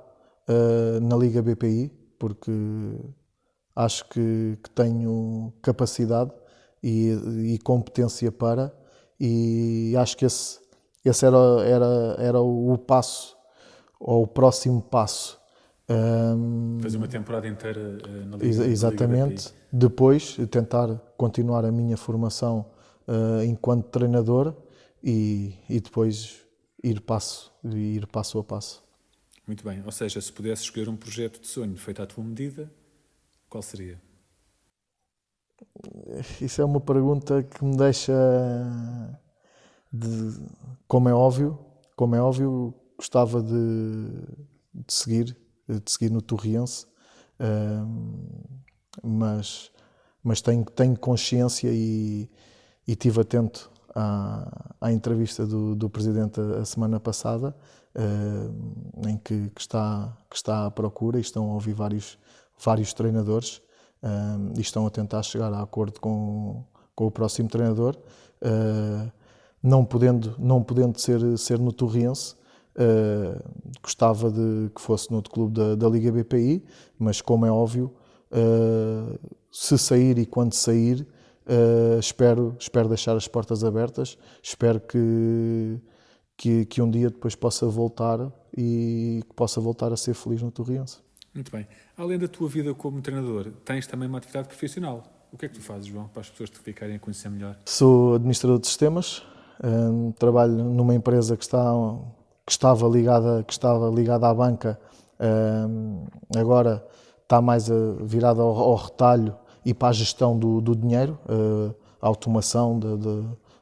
na Liga BPI, porque acho que tenho capacidade e competência para, e acho que esse era o passo, ou o próximo passo. Fazer uma temporada inteira na Liga Exatamente. Na Liga BPI. Depois tentar continuar a minha formação enquanto treinador, e depois ir passo a passo. Muito bem. Ou seja, se pudesse escolher um projeto de sonho feito à tua medida, qual seria? Isso é uma pergunta que me deixa... Como é óbvio, gostava de seguir no Torriense, mas tenho consciência, e estive atento à entrevista do Presidente a semana passada, em que está à procura, e estão a ouvir vários treinadores, e estão a tentar chegar a acordo com o próximo treinador. Não podendo ser no Torriense, gostava de que fosse no outro clube da Liga BPI, mas como é óbvio, se sair e quando sair, espero deixar as portas abertas, espero que que um dia depois possa voltar e que possa voltar a ser feliz no Torriense. Muito bem. Além da tua vida como treinador, tens também uma atividade profissional. O que é que tu fazes, João, para as pessoas te ficarem a conhecer melhor? Sou administrador de sistemas, trabalho numa empresa que estava ligada à banca, agora está mais virada ao retalho e para a gestão do dinheiro, a automação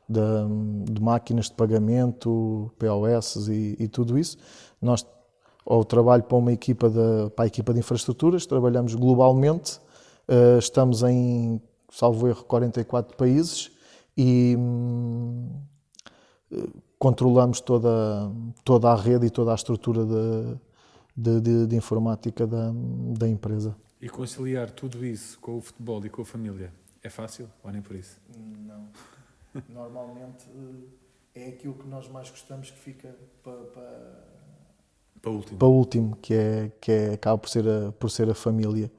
de máquinas de pagamento, POS e tudo isso. Nós, ao trabalho para a equipa de infraestruturas, trabalhamos globalmente, estamos em, salvo erro, 44 países e controlamos toda a rede e toda a estrutura de informática da empresa. E conciliar tudo isso com o futebol e com a família, é fácil ou nem por isso? Não. Normalmente é aquilo que nós mais gostamos que fica para o último, que acaba por ser a família.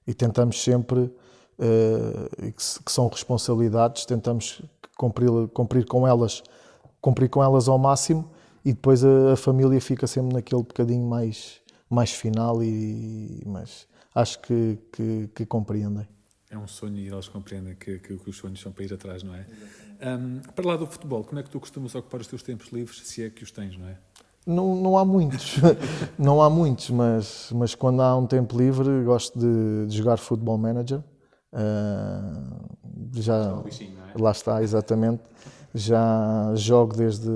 E tentamos sempre, que são responsabilidades, tentamos cumprir com elas ao máximo e depois a família fica sempre naquele bocadinho mais final, mas acho que compreendem. É um sonho e eles compreendem que os sonhos são para ir atrás, não é? Para lá do futebol, como é que tu costumas ocupar os teus tempos livres, se é que os tens, não é? Não há muitos, não há muitos, mas quando há um tempo livre gosto de jogar Football Manager. Já, lá está, exatamente. Já jogo desde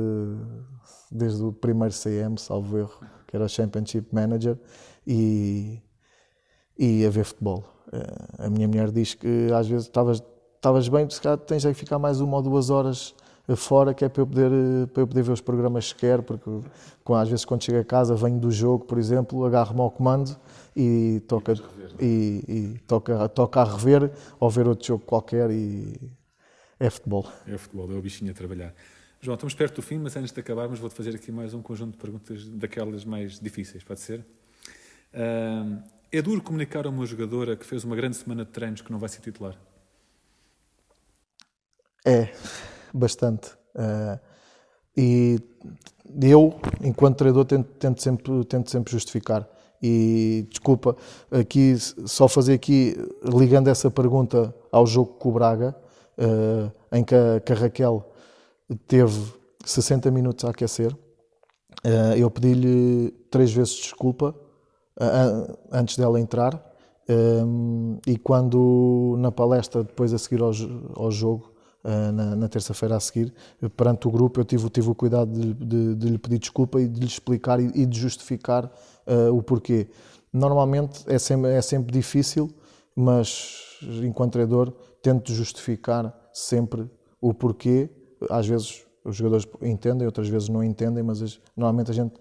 o primeiro CM, salvo erro, que era o Championship Manager, e a ver futebol. A minha mulher diz que às vezes estavas bem, se calhar tens de ficar mais 1 ou 2 horas fora, que é para eu poder ver os programas que quero, porque às vezes quando chego a casa, venho do jogo, por exemplo, agarro-me ao comando e toca a rever ou ver outro jogo qualquer e é futebol. É futebol, é o bichinho a trabalhar. João, estamos perto do fim, mas antes de acabarmos vou-te fazer aqui mais um conjunto de perguntas daquelas mais difíceis, pode ser? É duro comunicar a uma jogadora que fez uma grande semana de treinos que não vai ser titular? É, bastante. E eu, enquanto treinador, tento sempre justificar. E desculpa, aqui, só fazer aqui, ligando essa pergunta ao jogo com o Braga, em que a Raquel teve 60 minutos a aquecer, eu pedi-lhe 3 vezes desculpa antes dela entrar, e quando na palestra, depois a seguir ao jogo, na terça-feira a seguir, perante o grupo, eu tive o cuidado de lhe pedir desculpa e de lhe explicar e de justificar o porquê. Normalmente é sempre difícil, mas enquanto treinador tento justificar sempre o porquê. Às vezes os jogadores entendem, outras vezes não entendem, mas normalmente a gente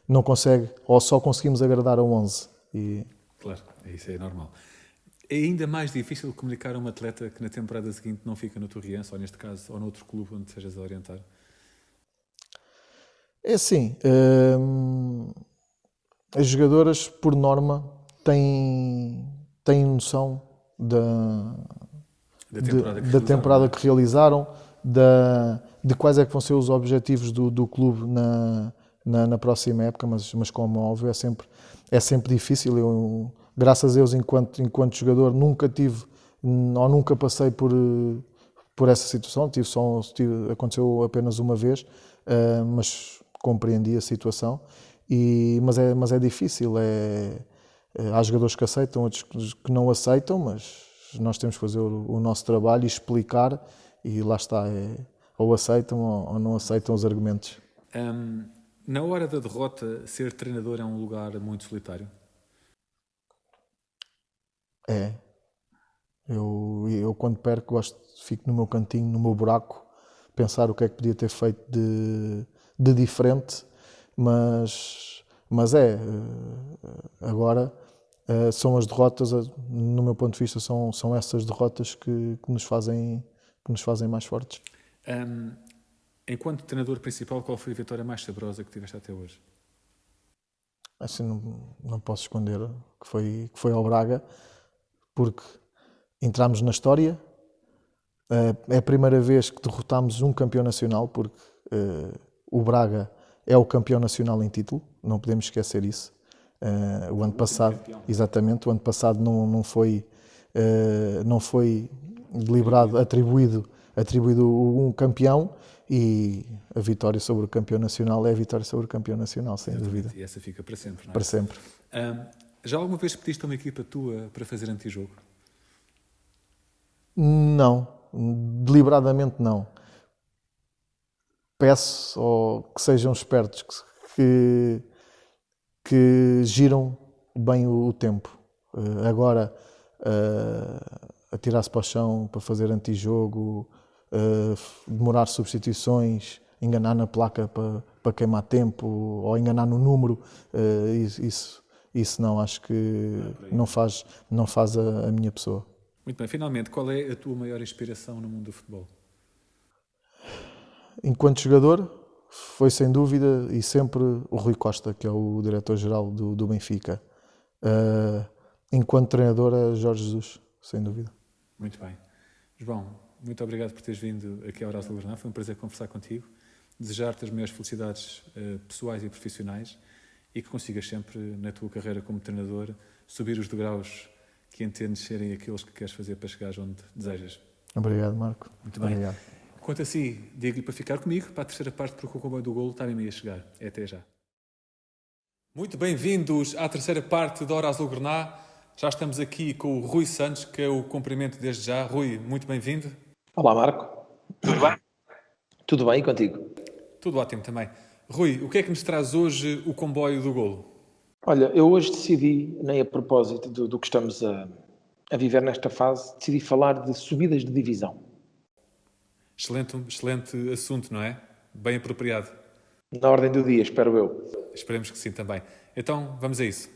não consegue, ou só conseguimos agradar a 11. Claro, isso é normal. É ainda mais difícil comunicar a um atleta que na temporada seguinte não fica no Torriense, ou neste caso, ou noutro clube onde sejas a orientar? É assim, as jogadoras, por norma, têm noção da temporada que realizaram, de quais é que vão ser os objetivos do clube na próxima época, mas como é óbvio, é sempre difícil. Eu, graças a Deus, enquanto jogador, nunca tive ou nunca passei por essa situação. Aconteceu apenas uma vez, mas compreendi a situação. Mas é difícil. Há jogadores que aceitam, outros que não aceitam, mas nós temos que fazer o nosso trabalho e explicar, e lá está, ou aceitam ou não aceitam os argumentos. Na hora da derrota, ser treinador é um lugar muito solitário? É. Eu quando perco, fico no meu cantinho, no meu buraco, pensar o que é que podia ter feito de diferente, mas agora são as derrotas, no meu ponto de vista, são essas derrotas que nos fazem mais fortes. Enquanto treinador principal, qual foi a vitória mais saborosa que tiveste até hoje? Assim, não posso esconder que foi ao Braga, porque entramos na história. É a primeira vez que derrotámos um campeão nacional, porque o Braga é o campeão nacional em título, não podemos esquecer isso. O ano passado, exatamente, o ano passado não foi deliberado, atribuído um campeão, e a vitória sobre o campeão nacional é a vitória sobre o campeão nacional, sem dúvida. E essa fica para sempre, não é? Para sempre. Já alguma vez pediste a uma equipa tua para fazer antijogo? Não, deliberadamente não. Peço que sejam espertos, que giram bem o tempo. Agora, atirar-se para o chão para fazer antijogo, demorar substituições, enganar na placa para queimar tempo, ou enganar no número, isso não, acho que não faz a minha pessoa. Muito bem, finalmente, qual é a tua maior inspiração no mundo do futebol? Enquanto jogador, foi sem dúvida e sempre o Rui Costa, que é o diretor-geral do Benfica. Enquanto treinador, é Jorge Jesus, sem dúvida. Muito bem. João, muito obrigado por teres vindo aqui ao Horácio Algorná. Foi um prazer conversar contigo. Desejar-te as maiores felicidades pessoais e profissionais e que consigas sempre, na tua carreira como treinador, subir os degraus que entendes serem aqueles que queres fazer para chegares onde desejas. Obrigado, Marco. Muito bem. Obrigado. Quanto a si, digo-lhe para ficar comigo, para a terceira parte, porque o comboio do golo está mesmo a chegar. É até já. Muito bem-vindos à terceira parte da Hora Azul Grená. Já estamos aqui com o Rui Santos, que é o cumprimento desde já. Rui, muito bem-vindo. Olá, Marco. Tudo bem? Tudo bem, e contigo? Tudo ótimo também. Rui, o que é que nos traz hoje o comboio do golo? Olha, eu hoje decidi, nem a propósito do que estamos a viver nesta fase, decidi falar de subidas de divisão. Excelente assunto, não é? Bem apropriado. Na ordem do dia, espero eu. Esperemos que sim também. Então, vamos a isso.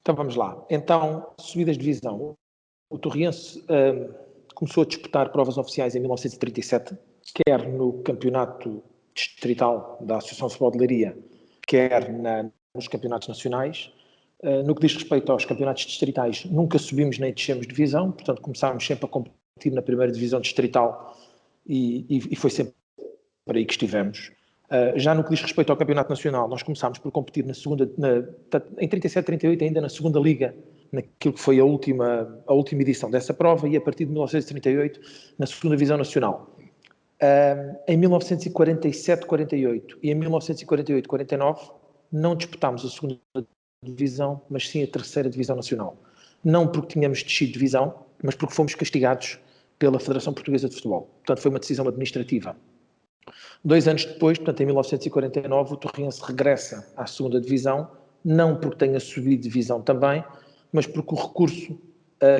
Então vamos lá. Então, subidas de divisão. O Torriense começou a disputar provas oficiais em 1937, quer no campeonato distrital da Associação de Futebol de Leiria, quer nos campeonatos nacionais. No que diz respeito aos campeonatos distritais, nunca subimos nem descemos divisão, portanto começámos sempre a competir na primeira divisão distrital e foi sempre por aí que estivemos. Já no que diz respeito ao campeonato nacional, nós começámos por competir em 37, 38, ainda na segunda liga, naquilo que foi a última edição dessa prova, e a partir de 1938 na segunda divisão nacional. Em 1947, 48 e em 1948, 49 não disputámos a segunda divisão, mas sim a terceira divisão nacional. Não porque tínhamos descido divisão, mas porque fomos castigados pela Federação Portuguesa de Futebol. Portanto, foi uma decisão administrativa. 2 anos depois, portanto, em 1949, o Torriense regressa à segunda divisão, não porque tenha subido divisão também, mas porque o recurso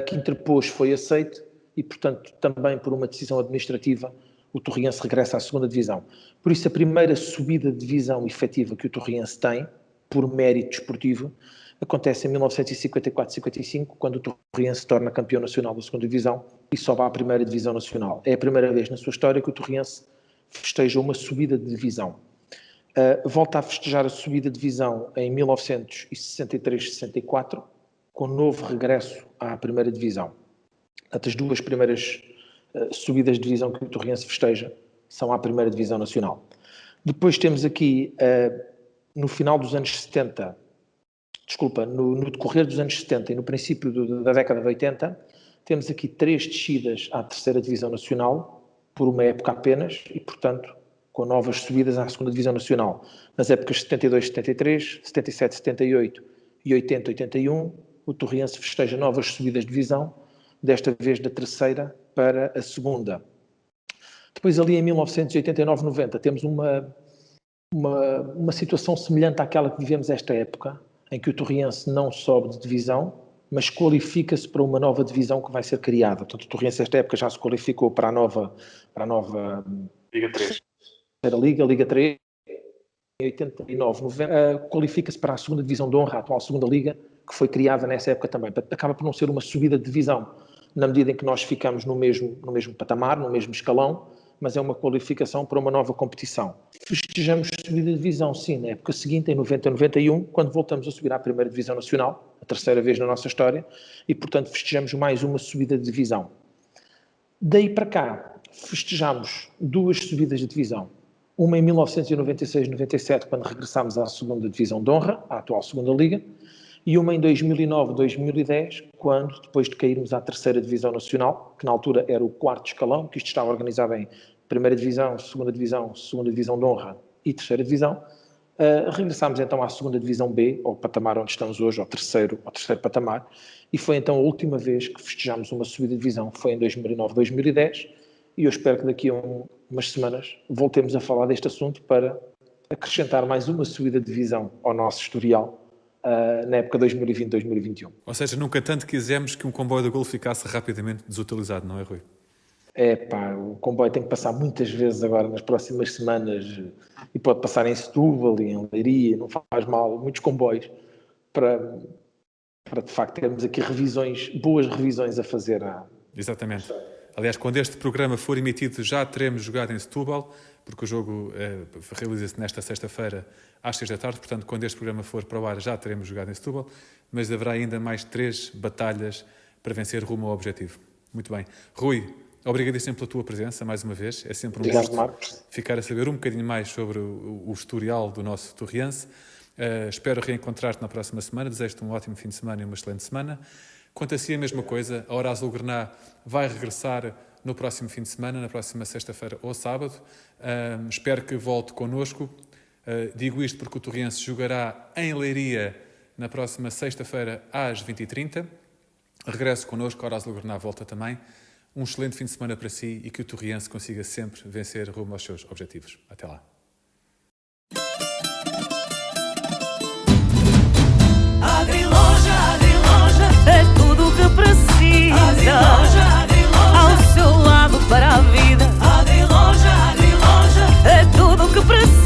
que interpôs foi aceito e, portanto, também por uma decisão administrativa, o Torriense regressa à segunda divisão. Por isso, a primeira subida de divisão efetiva que o Torriense tem, por mérito desportivo, acontece em 1954-55, quando o Torriense se torna campeão nacional da segunda divisão e sobe à primeira divisão nacional. É a primeira vez na sua história que o Torriense festeja uma subida de divisão. Volta a festejar a subida de divisão em 1963-64, com novo regresso à primeira divisão. As duas primeiras subidas de divisão que o Torriense festeja são à primeira divisão nacional. Depois temos aqui, no final dos anos 70, no decorrer dos anos 70 e no princípio da década de 80, temos aqui 3 descidas à terceira divisão nacional, por uma época apenas, e, portanto, com novas subidas à segunda divisão nacional. Nas épocas 72-73, 77-78 e 80-81, o Torriense festeja novas subidas de divisão, desta vez da terceira para a segunda. Depois, ali em 1989-90, temos uma situação semelhante àquela que vivemos esta época, em que o Torriense não sobe de divisão, mas qualifica-se para uma nova divisão que vai ser criada. Portanto, o Torriense, esta época, já se qualificou para a nova Liga 3. Liga 3, em 89, 90, qualifica-se para a segunda divisão de honra, a atual segunda liga, que foi criada nessa época também. Acaba por não ser uma subida de divisão, na medida em que nós ficamos no mesmo patamar, no mesmo escalão, mas é uma qualificação para uma nova competição. Festejamos subida de divisão, sim, na época seguinte, em 90-91, quando voltamos a subir à primeira divisão nacional, a terceira vez na nossa história, e, portanto, festejamos mais uma subida de divisão. Daí para cá, festejamos 2 subidas de divisão. uma em 1996-97, quando regressámos à segunda divisão de honra, à atual segunda liga, e uma em 2009-2010, quando, depois de cairmos à terceira divisão nacional, que na altura era o quarto escalão, que isto estava organizado em primeira divisão, segunda divisão de honra e terceira divisão, regressámos então à segunda divisão B, ao patamar onde estamos hoje, ao terceiro patamar, e foi então a última vez que festejámos uma subida de divisão, foi em 2009-2010, e eu espero que daqui a umas semanas voltemos a falar deste assunto para acrescentar mais uma subida de divisão ao nosso historial na época 2020-2021. Ou seja, nunca tanto quisemos que um comboio do Golo ficasse rapidamente desutilizado, não é, Rui? O comboio tem que passar muitas vezes agora nas próximas semanas e pode passar em Setúbal e em Leiria, não faz mal, muitos comboios para de facto termos aqui boas revisões a fazer. Exatamente. Aliás, quando este programa for emitido já teremos jogado em Setúbal, porque o jogo realiza-se nesta sexta-feira às 6 da tarde, portanto, quando este programa for para o ar já teremos jogado em Setúbal, mas haverá ainda mais 3 batalhas para vencer rumo ao objetivo. Muito bem. Rui, obrigadíssimo pela tua presença, mais uma vez. É sempre um gosto ficar a saber um bocadinho mais sobre o historial do nosso Torriense. Espero reencontrar-te na próxima semana. Desejo-te um ótimo fim de semana e uma excelente semana. Quanto a si, a mesma coisa. A Hora Azul Grená vai regressar no próximo fim de semana, na próxima sexta-feira ou sábado. Espero que volte connosco. Digo isto porque o Torriense jogará em Leiria na próxima sexta-feira às 20h30. Regresse connosco, a Hora Azul Grená volta também. Um excelente fim de semana para si e que o Torriense consiga sempre vencer rumo aos seus objetivos. Até lá. Agriloja, é tudo o que precisa. Ao seu lado para a vida. Agriloja, é tudo o que precisa.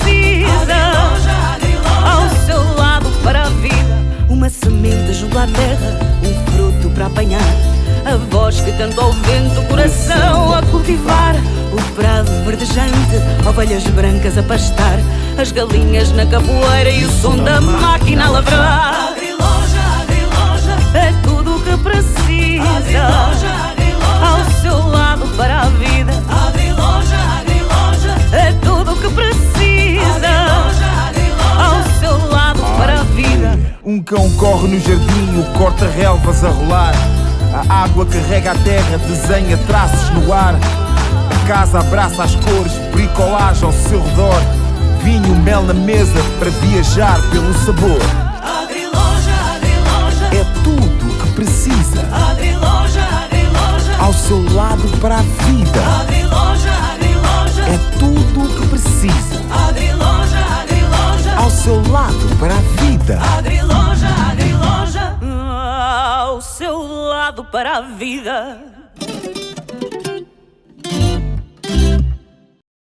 Ao seu lado para a vida. Uma semente junto à terra, um fruto para apanhar. A voz que canta ao vento, o coração a cultivar. O prado verdejante, ovelhas brancas a pastar. As galinhas na capoeira e o som da máquina a lavrar. Agriloja, é tudo o que precisa. Ao seu lado para a vida. Agriloja, é tudo o que precisa. Ao seu lado para a vida. Um cão corre no jardim, corta relvas a rolar. A água que rega a terra, desenha traços no ar. A casa abraça as cores, bricolagem ao seu redor. Vinho, mel na mesa para viajar pelo sabor. Agriloja, é tudo o que precisa. Agriloja, ao seu lado para a vida. Agriloja, é tudo o que precisa. Agriloja, ao seu lado para a vida. Agriloja, ao seu lado para a vida.